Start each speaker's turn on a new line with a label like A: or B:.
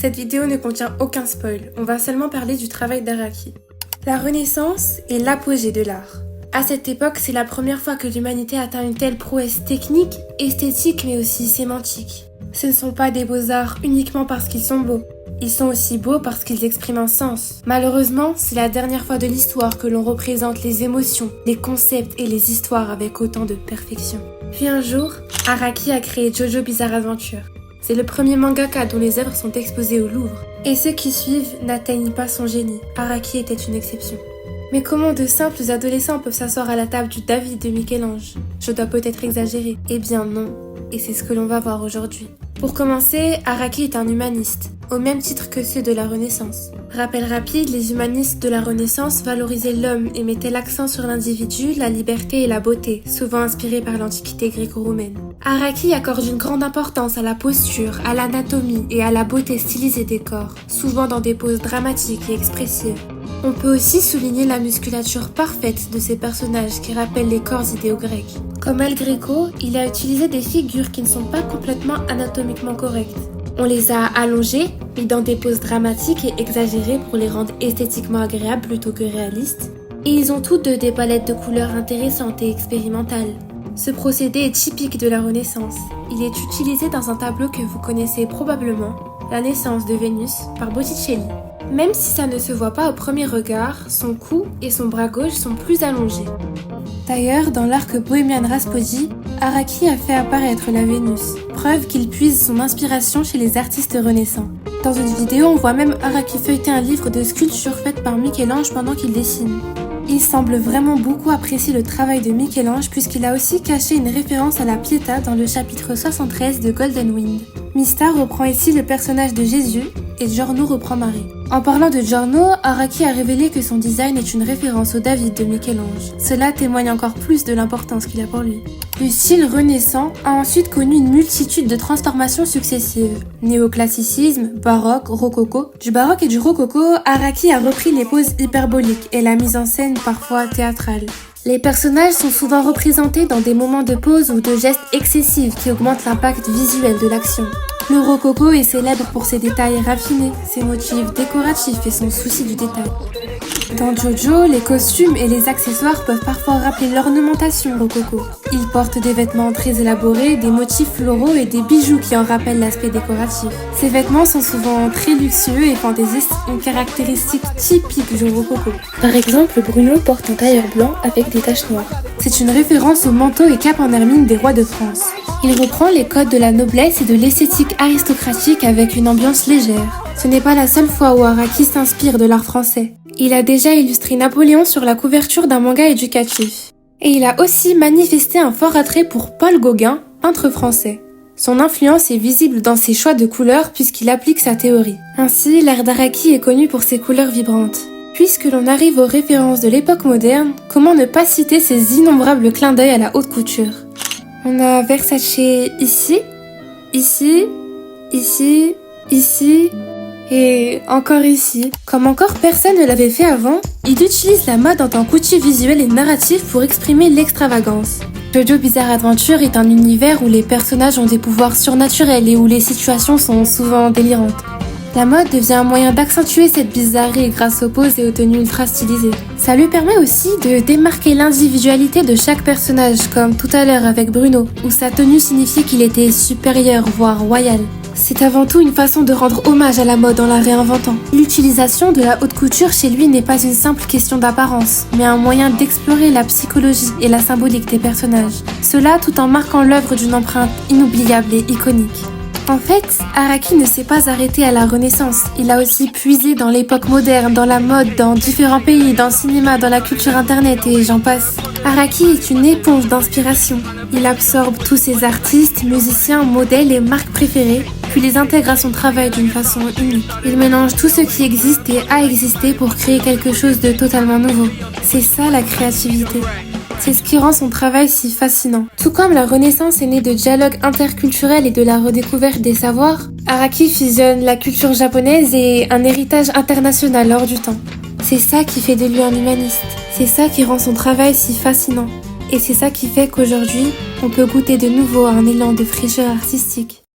A: Cette vidéo ne contient aucun spoil, on va seulement parler du travail d'Araki. La Renaissance est l'apogée de l'art. À cette époque, c'est la première fois que l'humanité atteint une telle prouesse technique, esthétique mais aussi sémantique. Ce ne sont pas des beaux-arts uniquement parce qu'ils sont beaux. Ils sont aussi beaux parce qu'ils expriment un sens. Malheureusement, c'est la dernière fois de l'histoire que l'on représente les émotions, les concepts et les histoires avec autant de perfection. Puis un jour, Araki a créé JoJo Bizarre Adventure. C'est le premier mangaka dont les œuvres sont exposées au Louvre. Et ceux qui suivent n'atteignent pas son génie. Araki était une exception. Mais comment de simples adolescents peuvent s'asseoir à la table du David de Michel-Ange? Je dois peut-être exagérer. Eh bien non. Et c'est ce que l'on va voir aujourd'hui. Pour commencer, Araki est un humaniste, au même titre que ceux de la Renaissance. Rappel rapide, les humanistes de la Renaissance valorisaient l'homme et mettaient l'accent sur l'individu, la liberté et la beauté, souvent inspirés par l'Antiquité gréco-romaine. Araki accorde une grande importance à la posture, à l'anatomie et à la beauté stylisée des corps, souvent dans des poses dramatiques et expressives. On peut aussi souligner la musculature parfaite de ces personnages qui rappellent les corps idéaux grecs. Comme El Greco, il a utilisé des figures qui ne sont pas complètement anatomiquement correctes. On les a allongées, mis dans des poses dramatiques et exagérées pour les rendre esthétiquement agréables plutôt que réalistes. Et ils ont tous deux des palettes de couleurs intéressantes et expérimentales. Ce procédé est typique de la Renaissance. Il est utilisé dans un tableau que vous connaissez probablement, La naissance de Vénus, par Botticelli. Même si ça ne se voit pas au premier regard, son cou et son bras gauche sont plus allongés. D'ailleurs, dans l'arc Bohemian Rhapsody, Araki a fait apparaître la Vénus, preuve qu'il puise son inspiration chez les artistes renaissants. Dans une vidéo, on voit même Araki feuilleter un livre de sculpture faite par Michel-Ange pendant qu'il dessine. Il semble vraiment beaucoup apprécier le travail de Michel-Ange puisqu'il a aussi caché une référence à la Pietà dans le chapitre 73 de Golden Wind. Mista reprend ici le personnage de Jésus et Giorno reprend Marie. En parlant de Giorno, Araki a révélé que son design est une référence au David de Michel-Ange. Cela témoigne encore plus de l'importance qu'il a pour lui. Le style renaissant a ensuite connu une multitude de transformations successives. Néoclassicisme, baroque, rococo. Du baroque et du rococo, Araki a repris les poses hyperboliques et la mise en scène parfois théâtrale. Les personnages sont souvent représentés dans des moments de pause ou de gestes excessifs qui augmentent l'impact visuel de l'action. Le rococo est célèbre pour ses détails raffinés, ses motifs décoratifs et son souci du détail. Dans JoJo, les costumes et les accessoires peuvent parfois rappeler l'ornementation rococo. Ils portent des vêtements très élaborés, des motifs floraux et des bijoux qui en rappellent l'aspect décoratif. Ces vêtements sont souvent très luxueux et fantaisistes, une caractéristique typique du rococo. Par exemple, Bruno porte un tailleur blanc avec des taches noires. C'est une référence au manteau et cape en hermine des rois de France. Il reprend les codes de la noblesse et de l'esthétique aristocratique avec une ambiance légère. Ce n'est pas la seule fois où Araki s'inspire de l'art français. Il a déjà illustré Napoléon sur la couverture d'un manga éducatif. Et il a aussi manifesté un fort attrait pour Paul Gauguin, peintre français. Son influence est visible dans ses choix de couleurs puisqu'il applique sa théorie. Ainsi, l'art d'Araki est connu pour ses couleurs vibrantes. Puisque l'on arrive aux références de l'époque moderne, comment ne pas citer ces innombrables clins d'œil à la haute couture? On a Versace ici, ici, ici, ici, et encore ici. Comme encore personne ne l'avait fait avant, il utilise la mode en tant qu'outil visuel et narratif pour exprimer l'extravagance. JoJo Bizarre Adventure est un univers où les personnages ont des pouvoirs surnaturels et où les situations sont souvent délirantes. La mode devient un moyen d'accentuer cette bizarrerie grâce aux poses et aux tenues ultra stylisées. Ça lui permet aussi de démarquer l'individualité de chaque personnage, comme tout à l'heure avec Bruno, où sa tenue signifiait qu'il était supérieur, voire royal. C'est avant tout une façon de rendre hommage à la mode en la réinventant. L'utilisation de la haute couture chez lui n'est pas une simple question d'apparence, mais un moyen d'explorer la psychologie et la symbolique des personnages. Cela tout en marquant l'œuvre d'une empreinte inoubliable et iconique. En fait, Araki ne s'est pas arrêté à la Renaissance. Il a aussi puisé dans l'époque moderne, dans la mode, dans différents pays, dans le cinéma, dans la culture internet et j'en passe. Araki est une éponge d'inspiration. Il absorbe tous ses artistes, musiciens, modèles et marques préférées, puis les intègre à son travail d'une façon unique. Il mélange tout ce qui existe et a existé pour créer quelque chose de totalement nouveau. C'est ça la créativité. C'est ce qui rend son travail si fascinant. Tout comme la Renaissance est née de dialogues interculturels et de la redécouverte des savoirs, Araki fusionne la culture japonaise et un héritage international hors du temps. C'est ça qui fait de lui un humaniste. C'est ça qui rend son travail si fascinant. Et c'est ça qui fait qu'aujourd'hui, on peut goûter de nouveau à un élan de fraîcheur artistique.